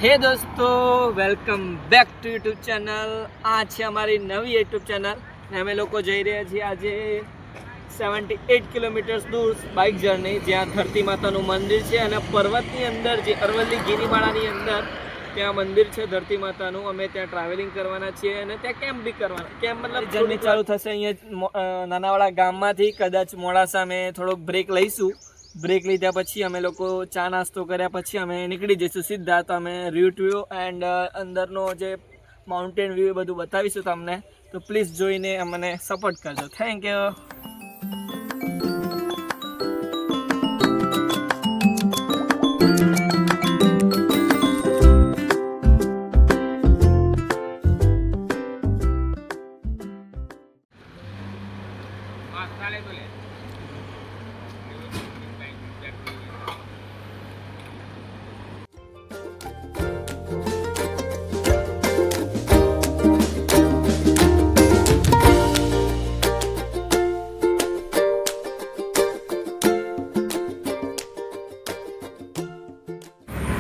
હે દોસ્તો, welcome back to YouTube channel. આ છે અમારી નવી યુટ્યુબ ચેનલ ને અમે લોકો જઈ રહ્યા છીએ આજે 78 કિલોમીટર્સ દૂર બાઇક જર્ની, જ્યાં ધરતી માતાનું મંદિર છે અને પર્વતની અંદર જે અરવલ્લી ગિરિમાળાની અંદર ત્યાં મંદિર છે ધરતી માતાનું. અમે ત્યાં ટ્રાવેલિંગ કરવાના છીએ અને ત્યાં કેમ્પ બી કરવાના. કેમ્પ મતલબ જર્ની ચાલુ થશે અહીંયા નાનાવાળા ગામમાંથી. કદાચ મોડાસા અમે થોડોક બ્રેક લઈશું. બ્રેક લીધા પછી અમે લોકો ચા નાસ્તો કર્યા પછી અમે નીકળી જઈશું સીધા. તો અમે રૂટ વ્યૂ એન્ડ અંદરનો જે માઉન્ટેન વ્યૂ એ બધું બતાવીશું તમને. તો પ્લીઝ જોઈને અમને સપોર્ટ કરજો. Thank you.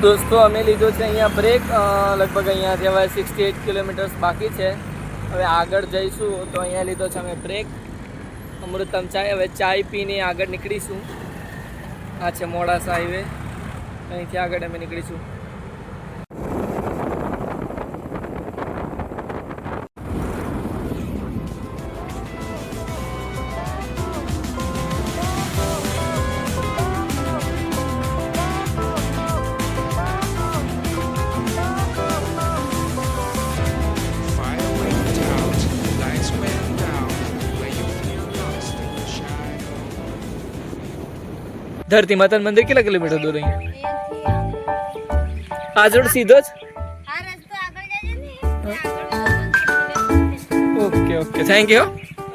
દોસ્તો અમે લીધો છે અહીંયા બ્રેક. લગભગ અહીંયાથી હવે 68 કિલોમીટર્સ બાકી છે. હવે આગળ જઈશું તો અહીંયા લીધો છે અમે બ્રેક. અમૃતમ ચાય. હવે ચાય પીને આગળ નીકળીશું. આ છે મોડાસા હાઈવે. અહીંથી આગળ અમે નીકળીશું. ધરતી માતાનું મંદિર કેટલા કિલોમીટર દૂર અહીંયા? આ જોડ સીધો જ? Okay okay, thank you.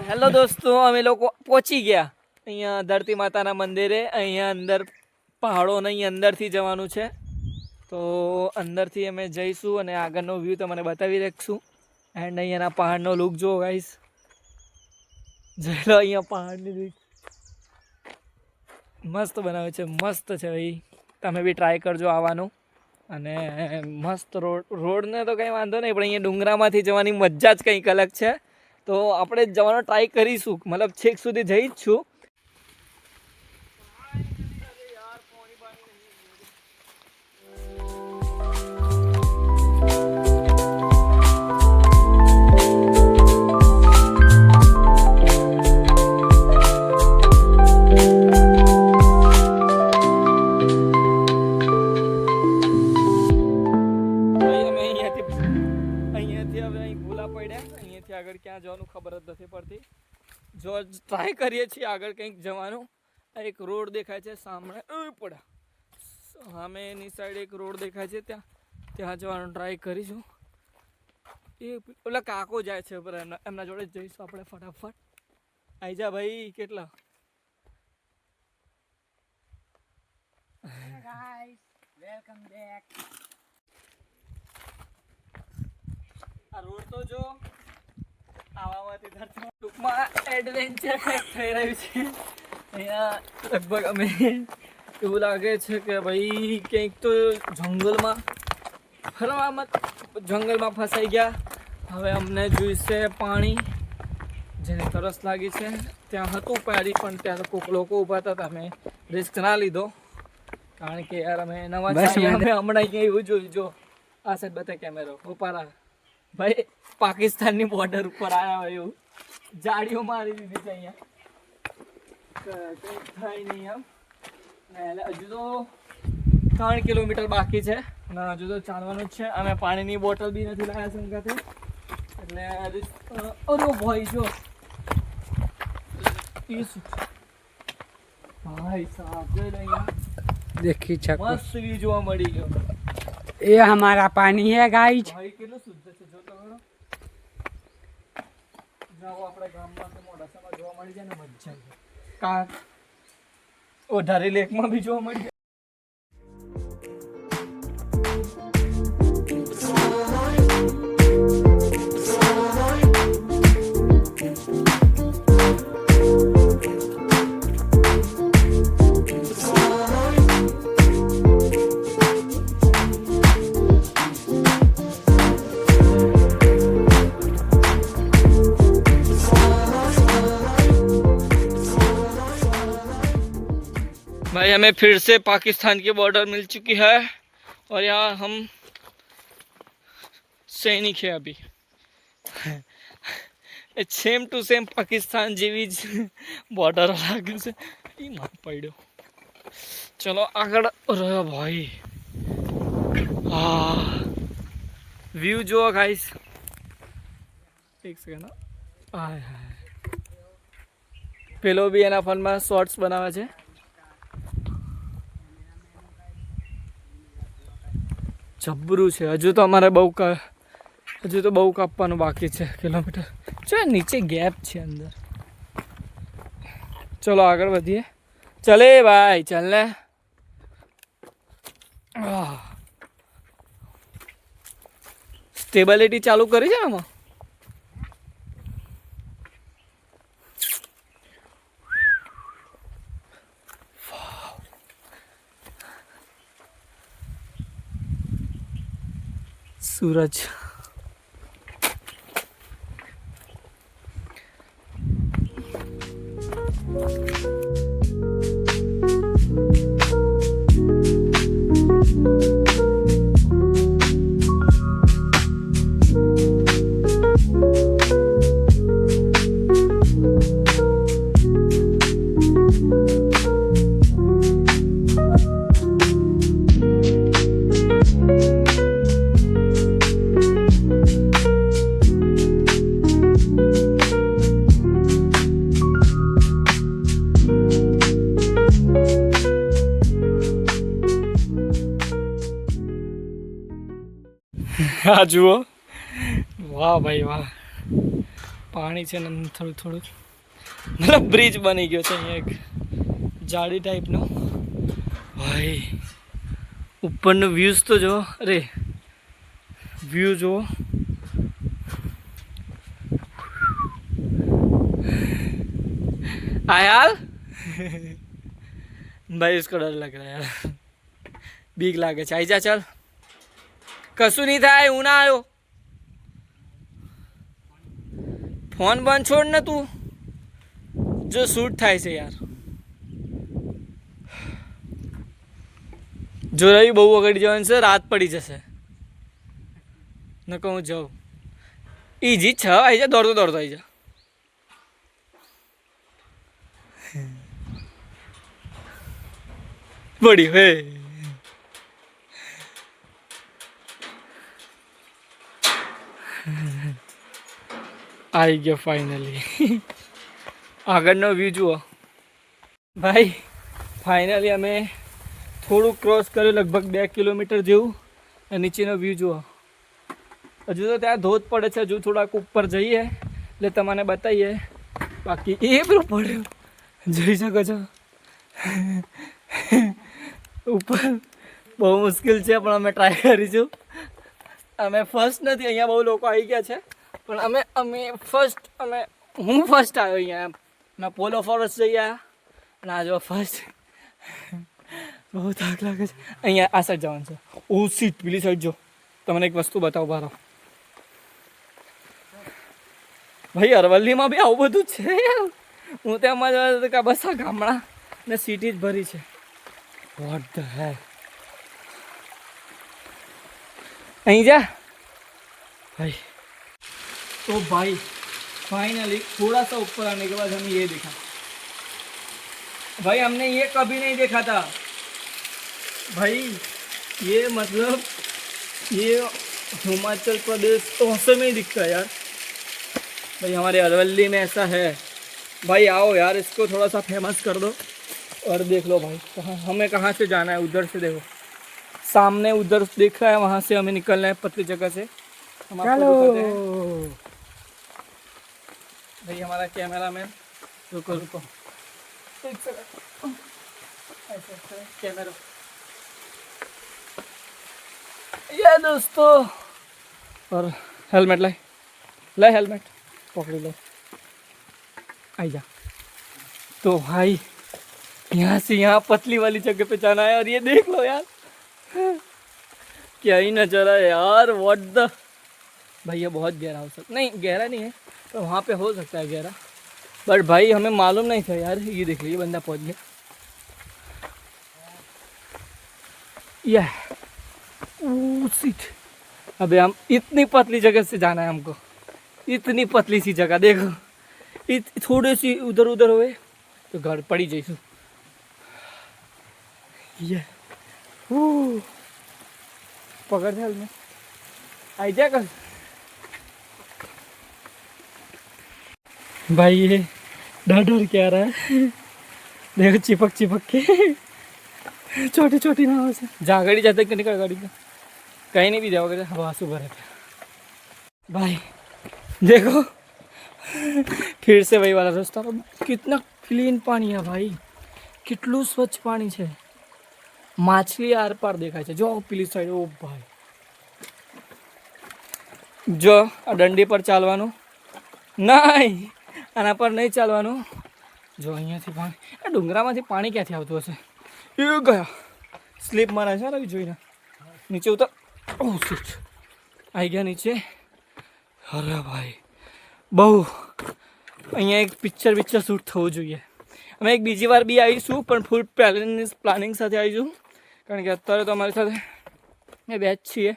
Hello દોસ્તો, અમે લોકો પહોંચી ગયા અહીંયા ધરતી માતાના મંદિરે. અહીંયા અંદર પહાડોને અહીં અંદરથી જવાનું છે. તો અંદરથી અમે જઈશું અને આગળનો વ્યૂ તમને બતાવી રાખીશું. એન્ડ અહીંયાના પહાડનો લુક જુઓ ગાઈસ. જોઈ લો અહીંયા પહાડની મસ્ત બનાવે છે. મસ્ત છે ભાઈ. તમે બી ટ્રાય કરજો આવવાનું. અને મસ્ત રોડને તો કંઈ વાંધો નહીં, પણ અહીંયા ડુંગરામાંથી જવાની મજા જ કંઈક અલગ છે. તો આપણે જવાનો ટ્રાય કરીશું. મતલબ છેક સુધી જઈ જ છું. આગળ ક્યાં જવાનું ખબર જ નથી પડતી. જો ટ્રાય કરીએ છીએ આગળ કંઈક જવાનું. એક રોડ દેખાય છે સામે પડ્યા સામેની સાઈડ એક રોડ દેખાય છે, ત્યાં જવાનું ટ્રાય કરીશું. એ ઓલા કાકો જાય છે પર એમના જોડે જ જઈશું આપણે ફટાફટ. આઈ જા ભાઈ. કેટલા વેલકમ બેક. આ રોડ તો જો આવામાંથી ટૂંકમાં એડવેન્ચર થઈ રહ્યું છે અહીંયા. લગભગ અમે એવું લાગે છે કે ભાઈ કંઈક તો જંગલમાં ફસાઈ ગયા. હવે અમને જોઈશે પાણી, જેને તરસ લાગી છે. ત્યાં હતું પાણી પણ ત્યાં તો કોઈક લોકો ઊભા હતા. અમે રિસ્ક ના લીધો કારણ કે યાર અમે નવા અમે હમણાં એવું જોયું. જો આ સાઈડ બતાય કેમેરો ઉપારા ભાઈ, પાકિસ્તાનની બોર્ડર ઉપર આવ્યા હોય એવું જાડીઓ મારી દીધી છે અહીંયા. કંઈ થાય નહીં એમ. હજુ તો 3 કિલોમીટર બાકી છે અને હજુ તો ચાલવાનું જ છે. અમે પાણીની બોટલ બી નથી લાવ્યા સંગાથે. એટલે અરે ભાઈ જો ભાઈ સાહેબ देखी छक મસ્ત વ્યૂ જોવા મળી ગયો. ये हमारा पानी है गाइस. ભાઈ કેટલું શુદ્ધ છે જો તો ખરો. જાઓ આપણે ગામમાં તો મોડાસામાં જોવા મળી જાય ને મજા આવે. ઓઢારી લેકમાં બી જોવા મળી જાય. हमें फिर से पाकिस्तान की बॉर्डर मिल चुकी है और यहाँ हम सैनिक है अभी। सेम टू सेम पाकिस्तान જેવી જ બોર્ડર લાગે છે એ માર પડ્યો ચલો આગળ રહ્યો ભાઈ વ્યૂ જુઓ ગાઈસ એક સેકન્ડ હાય હાય પેલો બી એના ફોનમાં શોર્ટ્સ બનાવે છે જબરું છે હજુ તો અમારે બહુ કાપવાનું બાકી છે કિલોમીટર જો નીચે ગેપ છે અંદર ચલો આગળ વધીએ ચલે ભાઈ ચાલ ને સ્ટેબિલિટી ચાલુ કરી છે ને આમાં सूरज આ જુઓ વાહ ભાઈ વાહ પાણી છે ને થોડું થોડું મતલબ બ્રિજ બની ગયો છે અહીંયા એક જાળી ટાઈપનો ભાઈ ઉપરનો વ્યૂઝ તો જો અરે વ્યૂ જુઓ आयाल भाई उसको डर लग रहा है यार बीक लागे आई जा चल कशु नहीं था हूँ ना आयो फोन बंद छोड़ ने तू जो शूट थाय से यार जो रही बहु अगड़ी जवान से रात पड़ी जैसे न कहूँ जाओ ईजी छ आई जा दौड़तो दौड़तो आई जा बड़ी है आई गया फाइनली આગળનો વ્યૂ જુઓ ભાઈ ફાઇનલી અમે થોડું ક્રોસ કર્યું લગભગ 2 કિલોમીટર જેવું અને નીચેનો વ્યૂ જુઓ હજુ તો ત્યાં ધોધ પડે છે હજુ થોડાક ઉપર જઈએ એટલે તમને બતાવીએ બાકી એ પેલું પડ્યું જોઈ શકો છો ઉપર બહુ મુશ્કેલ છે પણ અમે ટ્રાય કરીશું અમે ફર્સ્ટ નથી અહીંયા બહુ લોકો આવી ગયા છે પણ અમે ફર્સ્ટ હું ફર્સ્ટ આવ્યો અહીંયા એમ મેં પોલો ફોરેસ્ટ જઈ આવ્યા અને આ જો ફર્સ્ટ બહુ થાક લાગે છે અહીંયા આ સાઈડ જવાનું છે ઓ સીટ પેલી સાઈડ જો તમને એક વસ્તુ બતાવું બારો ભાઈ અરવલ્લીમાં બી આવું બધું છે હું ત્યાં કે બસ આ ગામડા ને સિટી જ ભરી છે વોટ ધ હેલ અહીં જા भाई तो भाई फाइनली थोड़ा सा ऊपर आने के बाद हमें ये देखा भाई हमने ये कभी नहीं देखा था भाई ये मतलब ये हिमाचल प्रदेश तो ऐसे में ही दिखता है यार भाई हमारे अरवली में ऐसा है भाई आओ यार इसको थोड़ा सा फेमस कर दो और देख लो भाई हमें कहाँ से जाना है उधर से देखो सामने उधर दिख रहा है वहाँ से हमें निकलना है पतली जगह से हम आपको दिखाते हैं भाई हमारा कैमरा मैन रुको रुको कैमरा ये दोस्तों और हेलमेट ला हेलमेट पकड़ लो आई जा तो भाई यहाँ से यहाँ पतली वाली जगह पे जाना है और ये देख लो यार क्या ही नज़ारा है यार व्हाट द भाई ये बहुत गहरा हो सकता नहीं गहरा नहीं है तो वहाँ पे हो सकता है गहरा बट भाई हमें मालूम नहीं था यार ये देख लीजिए बंदा पहुँच गया ये सीट। अबे हम इतनी पतली जगह से जाना है हमको, इतनी पतली सी जगह देखो, थोड़ी सी उधर उधर हुए तो घर पड़ी जाइसु। ये पकड़ ध्यान में आई जा कर भाई, ये डर क्या रहा है देखो, चिपक चिपक के छोटी छोटी नाव से जा गाड़ी जाते कि निकल गाड़ी का कहीं नहीं भी जाओगे हवा सुबह रहते भाई। देखो फिर से वही वाला रास्ता, कितना क्लीन पानी है भाई, કેટલું સ્વચ્છ પાણી છે, માછલી આર પાર દેખાય છે જો પેલી સાઈડ। ઓ ભાઈ જો આ દંડી પર ચાલવાનું નહીં, આના પર નહીં ચાલવાનું। જો અહીંયાથી પાણી, આ ડુંગરામાંથી પાણી ક્યાંથી આવતું હશે? એ ગયા સ્લીપ મારે છે રવિ, જોઈને નીચે ઉતર। ઓ શીટ આવી ગયા નીચે। અરે ભાઈ બહુ અહીંયા એક પિક્ચર શૂટ થવું જોઈએ। અમે એક બીજી વાર બી આવીશું પણ ફૂલ પ્લાનિંગ સાથે આવીશું, કારણ કે અત્યારે તો અમારી સાથે એ બેચ છીએ,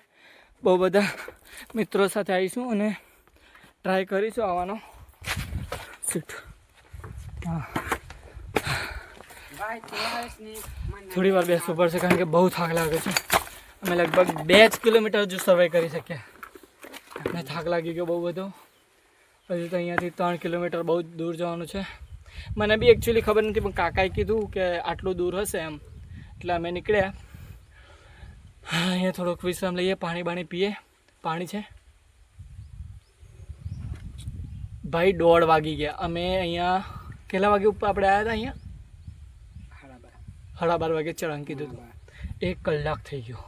બહુ બધા મિત્રો સાથે આવીશું અને ટ્રાય કરીશું આવવાનો। શીટ હા થોડી વાર બેસવું પડશે કારણ કે બહુ થાક લાગે છે। અમે લગભગ 2 કિલોમીટર જો સર્વે કરી શક્યા, અને થાક લાગી ગયો બહુ બધો। હજી તો અહીંયાથી 3 કિલોમીટર બહુ દૂર જવાનું છે। મને બી એકચ્યુઅલી ખબર નથી પણ કાકાએ કીધું કે આટલું દૂર હશે એમ, એટલે અમે નીકળ્યા। હા અહીંયા થોડોક વિશ્રામ લઈએ, પાણી બાણી પીએ। પાણી છે ભાઈ। 1:30 વાગી ગયા। અમે અહીંયા કેટલા વાગે ઉપર આપણે આવ્યા હતા? અહીંયા 12:30 વાગે ચઢાણ કીધું હતું, 1 કલાક થઈ ગયો,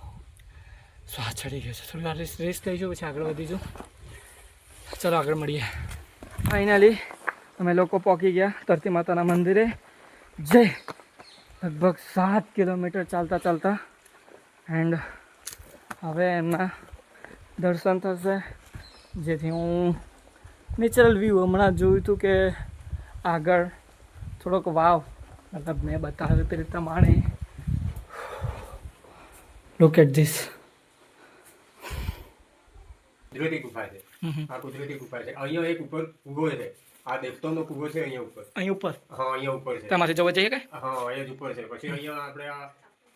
શ્વાસ ચડી ગયો છે। થોડી વાર રેસ્ટ લઈશું પછી આગળ વધીશું। ચલો આગળ મળીએ। ફાઇનલી અમે લોકો પહોંચી ગયા ધરતી માતાના મંદિરે। જય લગભગ 7 કિલોમીટર ચાલતા ચાલતા, એન્ડ હવે એમના દર્શન થશે, જેથી હું નેચરલ વ્યૂ હમણાં જોયું હતું કે આગળ થોડોક વાવ, મતલબ મેં બતાવ્યું તે રીતે માણે। લુક એટ ધીસ, કુદરતી ગુફા છે આ, કુદરતી ગુફા છે। અહીંયા એક ઉપર કૂવો છે, આ દેવતાનો કૂવો છે અહીંયા ઉપર। અહીં ઉપર? હા અહીંયા ઉપર છે। તમારે જવા જઈએ કે? હા અહીંયા જ ઉપર છે। પછી અહીંયા આપણે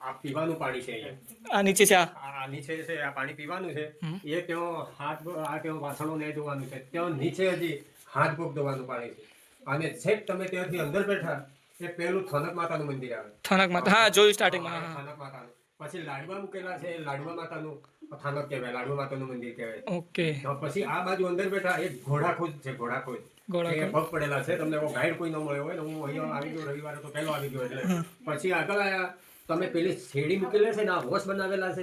આ પીવાનું પાણી છે અહીંયા, આ નીચે છે? આ નીચે છે, આ પાણી પીવાનું છે। એ ત્યાં હાથ આ ત્યાં વાસણો ને ધોવાનું છે, ત્યાં નીચે હજી હાથ પગ ધોવાનું પાણી છે। અને છેક તમે ત્યાંથી અંદર બેઠા એ પેલું થનક માતાનું મંદિર આવે। થનક માતા, હા જોયું સ્ટાર્ટિંગમાં। થનક માતાનું, પછી લાડવા મૂકેલા છે, લાડવા માતાનું થાનક કહેવાય, લાડવા માતાનું મંદિર કહેવાય। ઓકે પછી આ બાજુ અંદર બેઠા એક ઘોડાખોજ છે, ઘોડાખોજ એ પગ પડેલા છે। તમને ગાઈડ કોઈ ન મળ્યો હોય ને, હું અહીંયા આવી ગયો રવિવારે તો પહેલો આવી ગયો, એટલે પછી આગળ આયા તમે પેલી શેરડી મૂકેલી છે ને, આ વોશ બનાવેલા છે,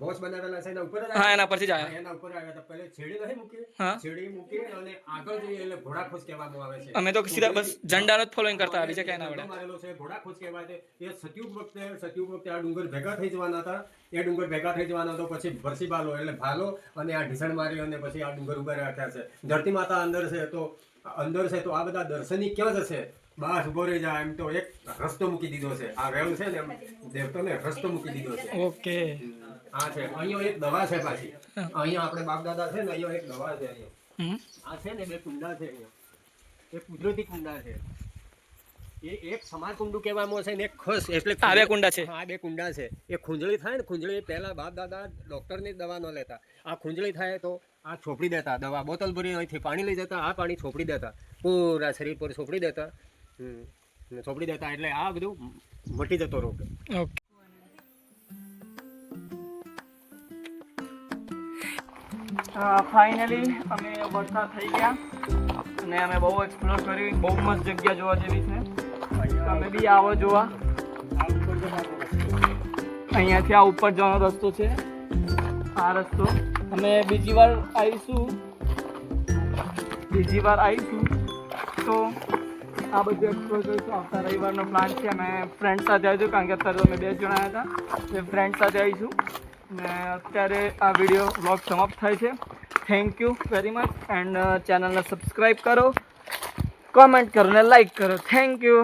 વોશ બનાવેલા છે એના ઉપર જ હા એના પરથી જ આવ્યા, એના ઉપર આવ્યા હતા। પહેલે શેરડી નહીં મૂકી, શેરડી મૂકી અને આગળ જઈએ એટલે ઘોડાખોજ કહેવામાં આવે છે। અમે તો સીધા બસ ઝંડાનો જ ફોલોઈંગ કરતા આવી છે, કે એના વડે મારેલો છે, ઘોડાખોજ કહેવાય છે। એ સતયુગ વખતે આ ડુંગર ભેગા થઈ જવાના હતા, એ ડુંગર ભેગા થઈ જવાના હતો। પછી ભરસી બાલો એટલે ભાલો અને આ ઢીસણ મારી અને પછી આ ડુંગર ઉભા રાખ્યા છે। ધરતી માતા અંદર છે, તો આ બધા દર્શની ક્યાં જશે? બસ ઉભો રહી જાય, એમ તો એક રસ્તો મૂકી દીધો છે, આ વેલ છે ને એમ દેવતાને રસ્તો મૂકી દીધો છે। ઓકે આ છે અહીંયા એક દવા છે પાછી, અહીંયા આપણે બાપ દાદા છે ને, અહીંયા એક દવા છે। અહીંયા આ છે ને 2 કુંડા છે, અહીંયા એક કુદરતી કુંડા છે, એ એક સમાર કુંડું કહેવામાં છે ને એક ખસ, એટલે આ 2 કુંડા છે। આ 2 કુંડા છે। એ ખૂંજળી થાય ને, ખૂંજળી પહેલા બાપ દાદા ડોક્ટરની દવા ન લેતા, આ ખૂંજળી થાય તો આ છોપડી દેતા, દવા બોટલ ભરી અહીંથી પાણી લઈ જતા, આ પાણી છોપડી દેતા, પૂરા શરીર પર છોપડી દેતા, છોપડી દેતા, એટલે આ બધું મટી જતો રોગ। ઓકે ફાઇનલી અમે વરસાદ થઈ ગયા અને અમે બહુ એક્સપ્લોર કર્યું, બહુ મસ્ત જગ્યા જોવા જેવી છે, તમે બી આવો જોવા। અહીંયાથી આ ઉપર જવાનો રસ્તો છે, આ રસ્તો। અમે બીજી વાર આવીશું તો આ બધું એક્સપ્લોર કરીશું। આવતા રવિવારનો પ્લાન છે, અમે ફ્રેન્ડ સાથે આવીશું, કારણ કે અત્યારે અમે 2 જણા હતા, એ ફ્રેન્ડ સાથે આવીશું। અને અત્યારે આ વિડીયો વ્લોગ સમાપ્ત થાય છે। Thank you very much, and ચેનલને સબસ્ક્રાઈબ કરો, કોમેન્ટ કરો અને લાઈક કરો। Thank you.